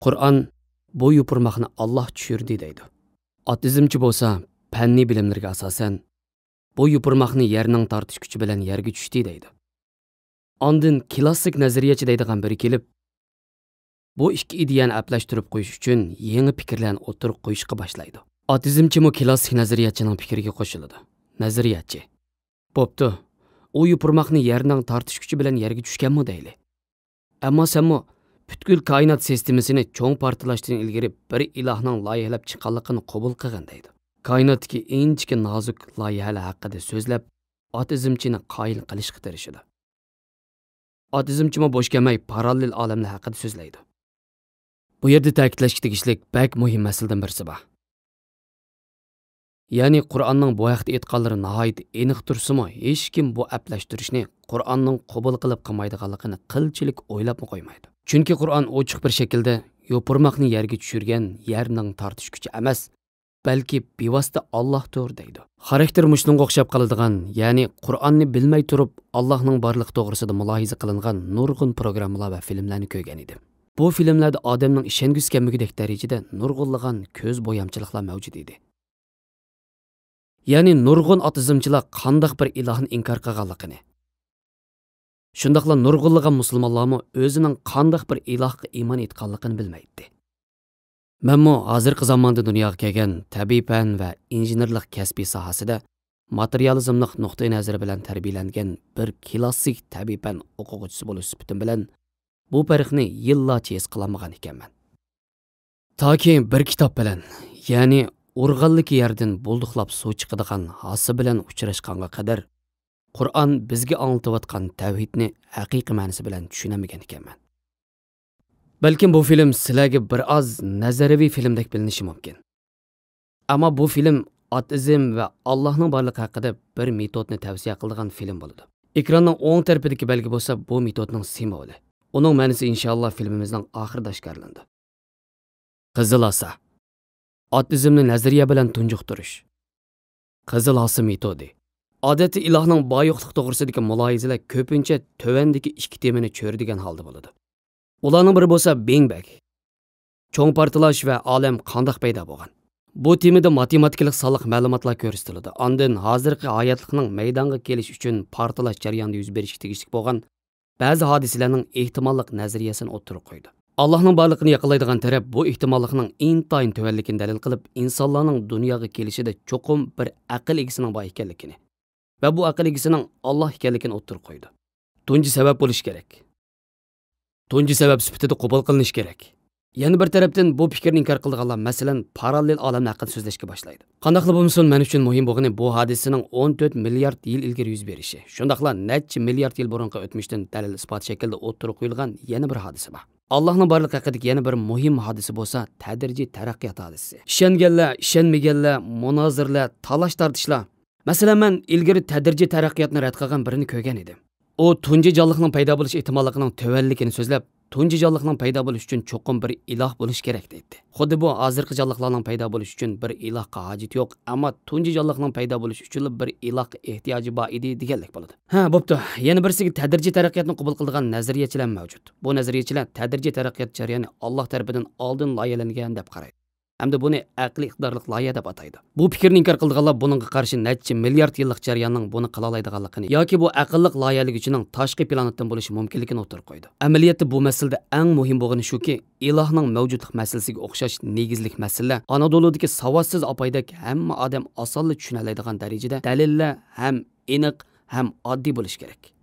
Qur'on bu yupurmoqni Alloh tushirdi deydi. Atizmchi bo'lsa, fanniy bilimlarga asosan bu yupurmoqni yerning tortish kuchi bilan yerga tushdi deydi. Ondan klassik nazariyachi deydigan biri kelib, bu ikki ideyani aplashtirib qo'yish uchun yangi fikrlarni o'tirib qo'yishga boshlaydi. Atizmchi klassik nazariyachining fikriga qo'shiladi. Nazariyachi bo'pti, u yupurmoqni yerning tortish kuchi bilan yerga tushganmi deyli. Ammo senmi butkul koinot sistemasini cho'ng partilashdan ilgari bir ilohning loyihalab chiqqanligini qabul qilgan deydi. Koinotdagi inchki nozik loyihalar haqida so'zlab, atizmchini qoyil qilishga tirishadi. Atizmchimi bo'sh kelmay parallel olamlar haqida so'zlaydi. Bu yerda ta'kidlash tegishli bak muhim masaladan birisi bor. Ya'ni Qur'onning bu haqda aytganlari nihoyat aniq tursimi, hech kim bu aplashtirishni Qur'onning qabul qilib qilmaydiganligini qilchilik o'ylab qo'ymaydi. Chunki Qur'on ochiq bir shaklda yopurmoqni yerga tushirgan yerning tortish kuchi emas, balki bevosita Allohdir deydi. Xarakter mushunga o'xshab qoladigan, ya'ni Qur'onni bilmay turib Allohning borligi to'g'risida mulohiza qilingan nurg'un programmalar va filmlarni ko'rgan edim. Bu filmlarda odamning ishongisi kelmagidek darajada nurg'unlagan ko'z bo'yamchiliklar mavjud edi. Ya'ni nurg'un atizmchilar qandoq bir ilohni inkor qilganligini, shundaqla nurg'unlagan musulmonlarmi o'zining qandoq bir ilohga iymon etganligini bilmaydi. Menmo hozirgi zamonda dunyoga kelgan tabiiy fan va injenerlik kasbiy sohasida materializmlik nuqtai nazari bilan tarbiyalangan bir klassik tabiiy fan o'quvchisi bo'lish sifatim bilan bu farqni yillarcha his qilamagan ekanman. Toki bir kitob bilan, ya'ni urg'anlik yerdan bulduqlab suv chiqadigan hosi bilan uchrashganga qadar Qur'on bizga anlatayotgan tavhidni haqiqiy ma'nosi bilan tushunamagan ekanman. Balkim bu film sizlarga bir oz nazariy filmdek bilinishi mumkin. Ammo bu film atizm va Allohning borligi haqida bir metodni tavsiya qiladigan film bo'ladi. Ekranning o'ng tarafidagi belgi bo'lsa, bu metodning simvoli. Uning ma'nosi inshaalloh filmimizning oxirida oshkorlandi. Qizil asa. Atizmni nazariya bilan tunjuqtirish. Qizil asa metodi. Odatda ilohning boyuqlik to'g'risidagi mulohizalar ko'pincha tövandagi ikki temani cho'rdigan holda bo'ladi. Ularning biri bo'lsa Big Bang. Cho'ng portlash va olam qandoq paydo bo'lgan. Bu temada matematikalik sonliq ma'lumotlar ko'rsatiladi. Ondan hozirgi hayotlikning maydonga kelish uchun portlash jarayonida yuz berishga tegishli bo'lgan ba'zi hodisalarning ehtimollik nazariyasini o'tirib qo'ydi. Allohning borligini yaqinlaydigan taraf bu ehtimollikning intayin tövandligini dalil qilib, insonlarning dunyoga kelishida cho'qim bir aql egisining bor ekanligini va bu aql egisining Alloh ekanligini o'tirib qo'ydi. Tunji sabab bo'lish kerak. Tunji sabab sifatida qabul qilinish kerak. Yana bir tarafdan bu fikrni inkor qilganlar, masalan, parallel olam haqida so'zlashga boshlaydi. Qandaqla bo'lmasin, men uchun muhim bo'lgani bu hodisaning 14 milliard yil ilgari yuz berishi. Shundaqla necha milliard yil burungi o'tmishdan dalil isbot shaklda o'tirib qo'yilgan yana bir hodisa bor. Allohning borligi haqidagi yana bir muhim hodisa bo'lsa, tadrijiy taraqqiyot hodisasi. Ishonganlar, ishonmaganlar, munozirlar, talash tortishlar. Masalan, men ilgari tadrijiy taraqqiyotni rad qilgan birini ko'rgan edim. O tunji jonliqning paydo bo'lish ehtimolligining tövandligini so'zlab, tunji jonliqning paydo bo'lish uchun cho'qim bir iloh bo'lish kerak deydi. Xuddi bu hozirgi jonliqlarning paydo bo'lish uchun bir ilohga hojat yo'q, ammo tunji jonliqning paydo bo'lish uchun bir ilohga ehtiyoji bor edi deganlik bo'ladi. Ha, bo'pti. Yana birisiga tadrijiy taraqqiyotni qabul qiladigan nazariyachilar mavjud. Bu nazariyachilar tadrijiy taraqqiyot jarayoni Alloh tomonidan oldin loyihalangan deb qaraydi. Hamda buni aqliy iqtidorlik loyiha deb ataydi. Bu fikrni inkor qilganlar buningga qarshi necha milliard yillik jarayonning buni qila oladiganligini yoki bu aqlliq loyihaligichining tashqi planetdan bo'lishi mumkinligini o'tirib qo'ydi. Amaliyotda bu masalada eng muhim bo'lgani shuki, ilohning mavjudlik masalasiga o'xshash negizlik masala Anadoludagi savodsiz apoydak hamma odam osonlik tushuna oladigan darajada dalillar ham aniq ham oddiy bo'lishi kerak.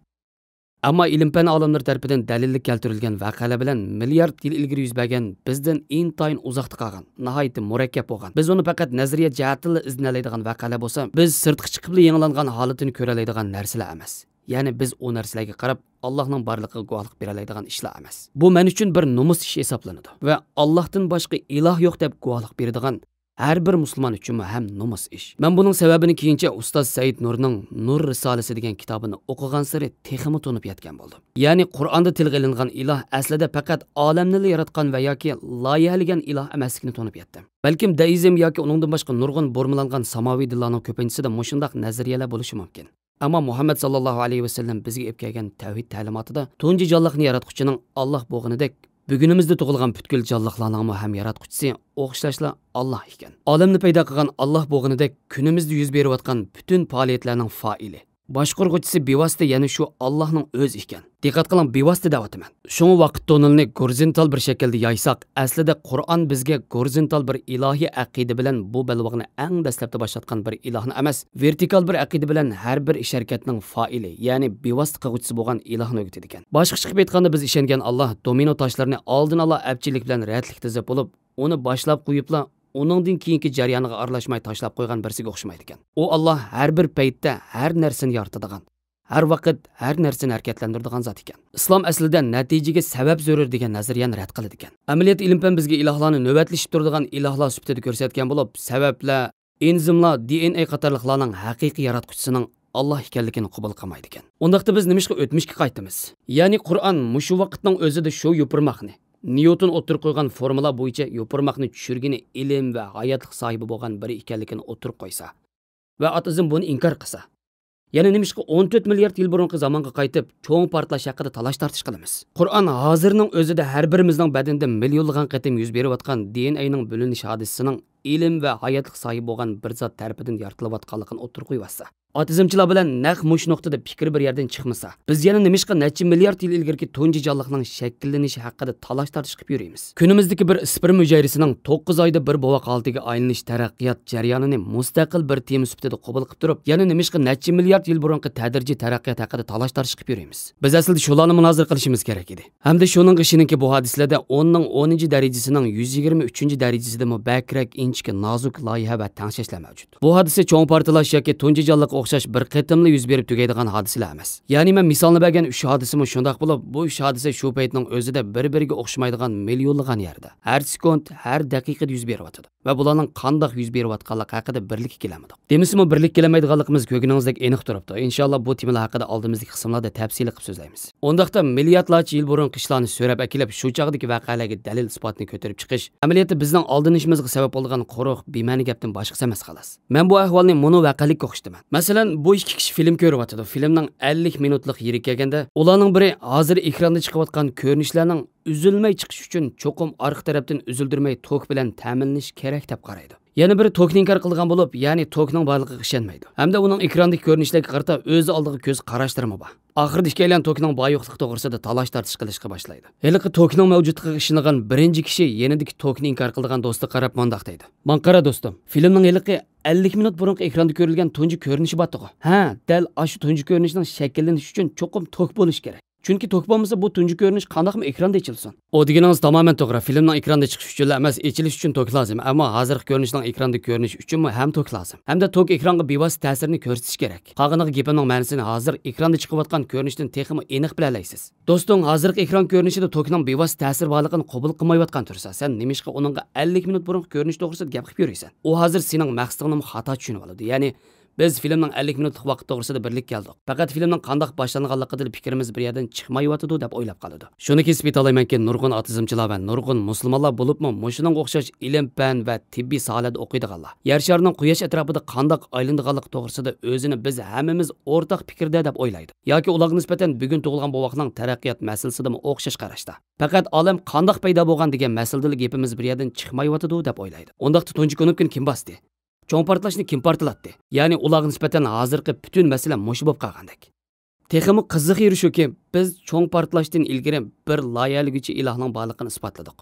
Ammo ilm-fan olimlari tomonidan dalillik keltirilgan voqealar bilan milliard yil ilgari yuz bergan bizdan intayin uzoqda qolgan, nihoyat murakkab bo'lgan. Biz uni faqat nazariya jihatdan izlanadigan voqealar bo'lsa, biz sirtqa chiqib yangilangan holatini ko'ra oladigan narsalar emas. Ya'ni biz o narsalarga qarab Allohning borligiga guvohlik bera oladigan ishlar emas. Bu men uchun bir nomus ish hisoblanadi va Allohdan boshqa iloh yo'q deb guvohlik beradigan har bir musulmon uchun ham nomus ish. Men buning sababini keyincha ustoz Said Nurning Nur risolasi degan kitobini o'qigan sari texmi to'nib yetgan bo'ldim. Ya'ni Qur'onda tilga ilingan iloh aslida faqat olamni yaratgan va yoki loyihalagan iloh emasligini to'nib yetdim. Balkim deizm yoki uningdan boshqa nurg'un bo'rmalangan samoviy dillarning ko'pinchisida mushundaq nazariyalar bo'lishi mumkin. Ammo Muhammad sallallohu alayhi va sallam bizga olib kelgan tavhid ta'limotida tunji jonliqni yaratuvchining Alloh bo'lganidek Bugunimizda tug'ilgan butkul jonliqlarning ham yaratquchisi o'xshashla Alloh ekan. Olamni paydo qilgan Alloh bo'lganidek kunimizda yuz berayotgan butun faoliyatlarning fa'ili. Boshqarg'uvchisi bevosita yana shu Allohning o'zi ekan. Diqqat qiling, bevosita deyapman. Shunga vaqt tonilni gorizontal bir shaklda yoysak, aslida Qur'on bizga gorizontal bir ilohiy aqida bilan bu balvoqni eng dastlabda boshlatgan bir ilohni emas, vertikal bir aqida bilan har bir ish harakatning fa'ili, ya'ni bevosita qilguvchisi bo'lgan ilohni o'rgatadi ekan. Boshqa chiqib aytganda biz ishongan Alloh domino toshlarini oldin ola abchilik bilan ra'tlik tizib bo'lib, uni boshlab qo'yibla uningdan keyingi jarayoniga aralashmay tashlab qo'ygan birsiga o'xshamaydi ekan. U Alloh har bir paytda har narsani yaratadigan, har vaqt har narsani harakatlantiradigan zot ekan. Islom aslida natijaga sabab zarur degan nazariyani rad qiladi ekan. Amaliyot ilm-fan bizga ilohlarni navbatlashib turadigan ilohlar sifatida ko'rsatgan bo'lib, sabablar, enzimlar, DNA qatorliqlarning haqiqiy yaratquchisining Alloh ekanligini qabul qilmaydi ekan. Undaqda biz nimishqa o'tmishga qaytamiz? Ya'ni Qur'on mushu vaqtning o'zida shu yupurmoqni Newton o'tirib qo'ygan formula bo'yicha yopirmoqni tushirgani ilm va hayotlik sohibi bo'lgan biri ekanligini o'tirib qo'ysa va atizm buni inkor qilsa, yana nimishqa 14 milliard yil burungi zamonga qaytib cho'ng portlash haqida talash tartish qilamiz. Qur'on hozirning o'zida har birimizning badanida millionlagan qatim yuz berayotgan DNAning bo'linish hodisasining ilm va hayotlik sohibi bo'lgan bir zot tarafidan yaratilayotganligini o'tirib qo'ysa, otizmchilar bilan naq mush nuqtada fikr bir yerdan chiqmasa, biz yana nimishqa necha milliard yil ilgirki tunji jonliqning shakllanishi haqida talash tartish qilib yuramiz. Kunimizdagi bir sperm hujayrasining 9 oyda bir bovoq holatiga aylanish taraqqiyot jarayonini mustaqil bir tema sifatida qabul qilib turib, yana nimishqa necha milliard yil burungi tadrijiy taraqqiyot haqida talash tartish qilib yuramiz. Biz aslida shularni munozir qilishimiz kerak edi. Hamda shuning ishiniki bu hadislarda 10 ning 10 darajasining 123 darajasida bakrak inchki nozik loyiha va tangshashlar mavjud. Bu hodisa cho'ng portlash yoki tunji jonliq o'xshash bir qitimli yuz berib tugaydigan hodisalar emas. Ya'ni men misolni bergan 3 hodisami shundoq bo'lib, bu 3 hodisa shu paytning o'zida bir-biriga o'xshamaydigan millionlagan yerda, har sekund, har daqiqada yuz beryotdi. Va bularning qanday yuz berayotganligi haqida birlik kelamidik. Demisimi birlik kelamaydiganligimiz ko'nglingizdek aniq turibdi. Inshaalloh bu temalar haqida oldimizdagi qismlarda tafsili qilib so'zlaymiz. Ondaqda milliardlarcha yil burun qishlarni so'rab akilib, shu chog'dagi voqealarga dalil isbotni ko'tarib chiqish, amaliyotda bizning oldinishimizga sabab bo'lgan quruq, bema'ni gapdan boshqa emas xolos. Men bu ahvolni mono voqelik o'xshitaman. Masalan, bu ikki kishi film ko'ryapti. Filmning 50 minutlik yeri kelganda, ularning biri hozir ekranda chiqayotgan ko'rinishlarning üzülmey chiqish uchun cho'qim orqa tarafdan üzüldürmey tok bilan ta'minlanish kerak deb qaraydi. Yana biri tokni inkor qilgan bo'lib, ya'ni tokning borligiga ishonmaydi. Hamda uning ekrandagi ko'rinishlarga qarata o'zi oldiga ko'z qarashtirma bor. Oxirida ikkalan tokning boyoqligi to'g'risida talash tartish qilishga boshlaydi. Haliqi tokning mavjudligiga ishongan birinchi kishi yenidagi tokni inkor qilgan do'sti qarab mundaq deydi. "Men qara do'stim, filmning haliqi 50 minut burungi ekranda ko'rilgan tunji ko'rinishi bor-ku. Ha, dal shu tunji ko'rinishning shakllanishi uchun cho'qim tok bo'lish kerak. Chunki tok bo'lmasa bu tunji ko'rinish qandoqmi ekranda ichilsin?" O deganingiz tamoman to'g'ri. Filmning ekranda chiqish uchun emas, ichilish uchun tok lozim. Ammo hozirgi ko'rinishning ekranda ko'rinish uchun ham tok lozim. Hamda tok ekronga bevosita ta'sirini ko'rsatish kerak. Qolganiga gapimning ma'nosini hozir ekranda chiqayotgan ko'rinishdan texmi aniq bilalaysiz. Do'sting, hozirgi ekran ko'rinishida tokning bevosita ta'sir borligini qabul qilmayotgan tursa, sen nimishqa uningga 50 minut burun ko'rinish to'g'risida gap qilib yuraysan? U hozir sening maqsadingni xato tushunib oladi. Ya'ni biz filmning 50 minutlik vaqt to'g'risida birlik keldik. Faqat filmning qanday boshlanganligidan fikrimiz bir yerdan chiqmayotdi deb o'ylab qoladi. Shuni kesib aytalaymanki, nurg'un otizmchilar va nurg'un musulmonlar bo'libmi, mushuning o'xshash ilm-fan va tibbiy sohalarda o'qiydiganlar. Yer sharining quyosh atrofida qanday aylanadiganligi to'g'risida o'zini biz hammamiz o'rtaq fikrda deb o'ylaydi. Yoki ularga nisbatan bugun tug'ilgan bu vaqtning taraqqiyot masalasida o'xshash qarashda. Faqat olam qanday paydo bo'lgan degan masalada gapimiz bir yerdan chiqmayotdi deb o'ylaydi. Undaqda tunji kunubkini kim bosdi? Cho'ng portlashni kim portlatdi? Ya'ni ularga nisbatan hozirgi butun masala mush bo'lib qolgandek. Texmi qiziq yeri shuki, biz cho'ng portlashdan ilgari bir loyihaliguchi ilohning borligini isbotladik.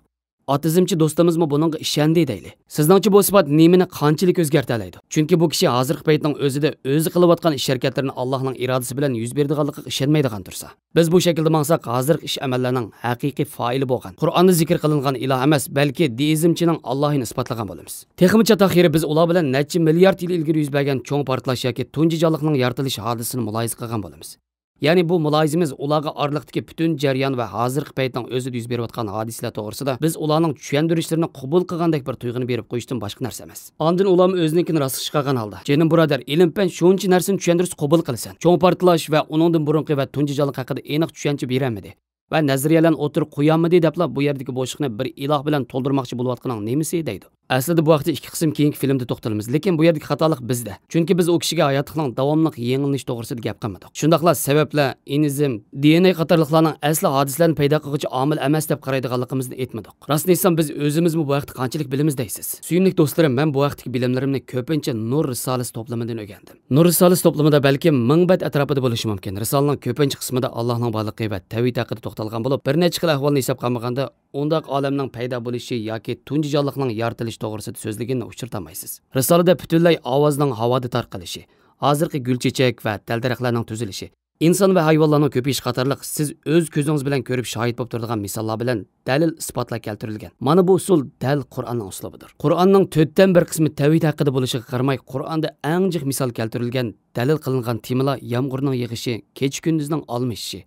Otizmchi do'stimizmi buningga ishondi deyli. Sizningcha bu isbot nimani qanchalik o'zgartiradi? Chunki bu kishi hozirgi paytning o'zida o'zi qilayotgan ish harakatlarini Allohning irodasi bilan yuz berdiganligiga ishonmaydigan tursa, biz bu shaklda maqsaq hozirgi ish amallarining haqiqiy foili bo'lgan, Qur'onda zikr qilingan iloh emas, balki deizmchining Allohini isbotlagan bo'lamiz. Texmicha taxiri biz ular bilan necha milliard yil ilgari yuz bergan cho'ng portlash yoki tunji jonliqning yaratilish hodisasini muloyiza qilgan bo'lamiz. Ya'ni bu muloyizamiz ularga orliqdagi butun jarayon va hozirgi paytning o'zida yuz berayotgan hodisalar to'g'risida biz ularning tushuntirishlarini qabul qilgandek bir tuyg'uni berib qo'yishdan boshqa narsa emas. Ondan ular o'zinikini rost chiqargan holda, "Jenim birodar, ilm-fan shuncha narsani tushuntirib qabul qilsan. Cho'ng portlash va uningdan burunqi va tunji jonliq haqida aniq tushuncha beramidi va nazariyalarni o'tirib qo'yamidi" deblar bu yerdagi bo'shliqni bir iloh bilan to'ldirmoqchi bo'layotganing nimasi deydi. Aslida bu vaqtda ikki qism keyingi filmda to'xtalamiz, lekin bu yerdagi xatolik bizda. Chunki biz u kishiga hayotning davomli yengilanish to'g'risida gap qilmadik. Shundaqla sabablar, inizm, DNA qatorliqlarning asli hodisalarni paydo qiluvchi omil emas deb qaraydiganligimizni aytmadik. Rostini aytsam biz o'zimizmi bu vaqtda qanchalik bilamiz deysiz. Suyimli do'stlarim, men bu vaqtdagi bilimlarimni ko'pincha Nur risolasi to'plamidan o'rgandim. Nur risolasi to'plamida balki 1000 bet atrofida bo'lishi mumkin. Risolaning ko'pincha qismida Allohning borligi va tavhid haqida to'xtalgan bo'lib, bir necha xil ahvolni hisob qilmaganda undaq olamning paydo bo'lishi yoki tunji jonliqning yaratilishi to'g'risida so'zlaganini uchirtamaysiz. Risolada butunlay ovozning havoda tarqalishi, hozirgi gulchechak va dal-daraxtlarning tuzilishi, inson va hayvonlarning ko'payishi qatorliq siz o'z ko'zingiz bilan ko'rib shohid bo'lib turadigan misollar bilan dalil isbotlar keltirilgan. Mana bu usul dal Qur'onning uslubidir. Qur'onning 4dan 1 qismi tavhid haqida bo'lishiga qaramay, Qur'onda eng jiq misol keltirilgan, dalil qilingan temalar yomg'irning yig'ishi, kecha kunduzning almishishi,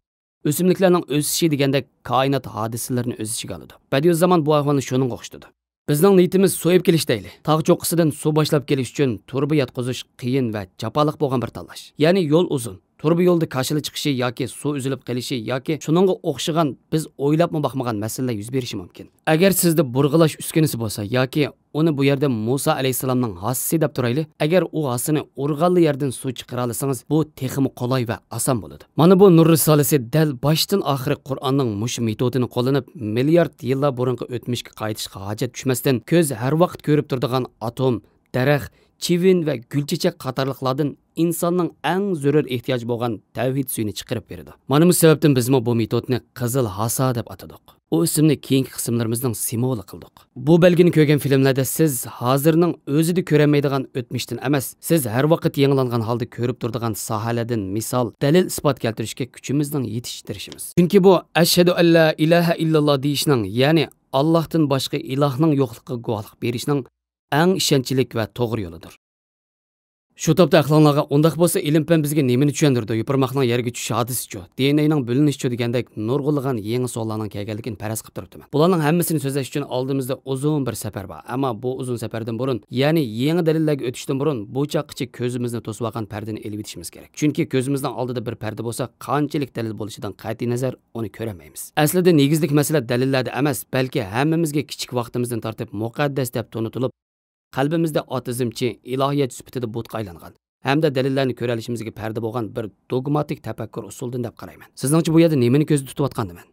o'simliklarning o'sishi degandek koinot hodisalarini o'z ichiga oladi. Badiiy zamon bu ahvolni shuning o'xshatadi. Bizning niyatimiz so'yib kelish deyli. Tog' cho'qqisidan suv boshlab kelish uchun turba yotqizish qiyin va jafoliq bo'lgan bir tanlash. Ya'ni yo'l uzun. Turba yo'lda kashili chiqishi yoki suv uzilib qolishi yoki shuningga o'xshagan biz o'ylabmi baxmagan masalalar yuz berishi mumkin. Agar sizda burg'ilash uskunasi bo'lsa yoki uni bu yerda Musa alayhisalomning hasisi deb turayli, agar u hasini urg'anli yerdan suv chiqara olsangiz, bu texmi qulay va oson bo'ladi. Mana bu Nur risolasi dal boshdan oxiri Qur'onning mush metodini qo'llanib, milliard yillar burungi o'tmishga qaytishga hojat tushmasdan ko'z har vaqt ko'rib turadigan atom, daraxt, chivin va gulchechak qatorliqlardan insonning eng zarur ehtiyoji bo'lgan tavhid suyini chiqarib beradi. Mana bu sababdan biz bu metodni qizil hasa deb atadik. U ismni keyingi qismlarimizning simvoli qildik. Bu belgini ko'rgan filmlarda siz hozirning o'zida ko'rolmaydigan o'tmishdan emas, siz har vaqt yangilangan holda ko'rib turadigan sohalardan misol, dalil isbot keltirishga kuchimizning yetishtirishimiz. Chunki bu ashhadu an la ilaha illalloh deyishning, ya'ni Allohdan boshqa ilohning yo'qligiga guvohlik berishning eng ishonchli va to'g'ri yo'lidir. Shu topda aqlonlarga undaq bo'lsa ilm fan bizga nimani tushundirdi? Yupurmoqning yerga tushishi hadischi, DNAning bo'linishi degandek nurg'ulg'an yangi savollarning kelganligini faraz qilib turibdi. Bularning hammasini so'zlash uchun oldimizda uzun bir safar bor. Ammo bu uzun safardan burun, ya'ni yangi dalillarga o'tishdan burun bu chaqqicha ko'zimizni to'sib olgan pardani elib o'tishimiz kerak. Chunki ko'zimizning oldida bir parda bo'lsa, qanchalik dalil bo'lishidan qat'iy nazar uni ko'ramaymiz. Aslida negizlik masala dalillarda emas, balki hammamizga kichik vaqtimizdan tortib muqaddas deb to'nitilib, qalbimizda otizmchi, ilohiyat sifatida butqa aylangan hamda dalillarni ko'ra olishimizga parda bo'lgan bir dogmatik tafakkur usulidan deb qarayman. Sizningcha bu yerda nimani ko'zda tutayotgandiman?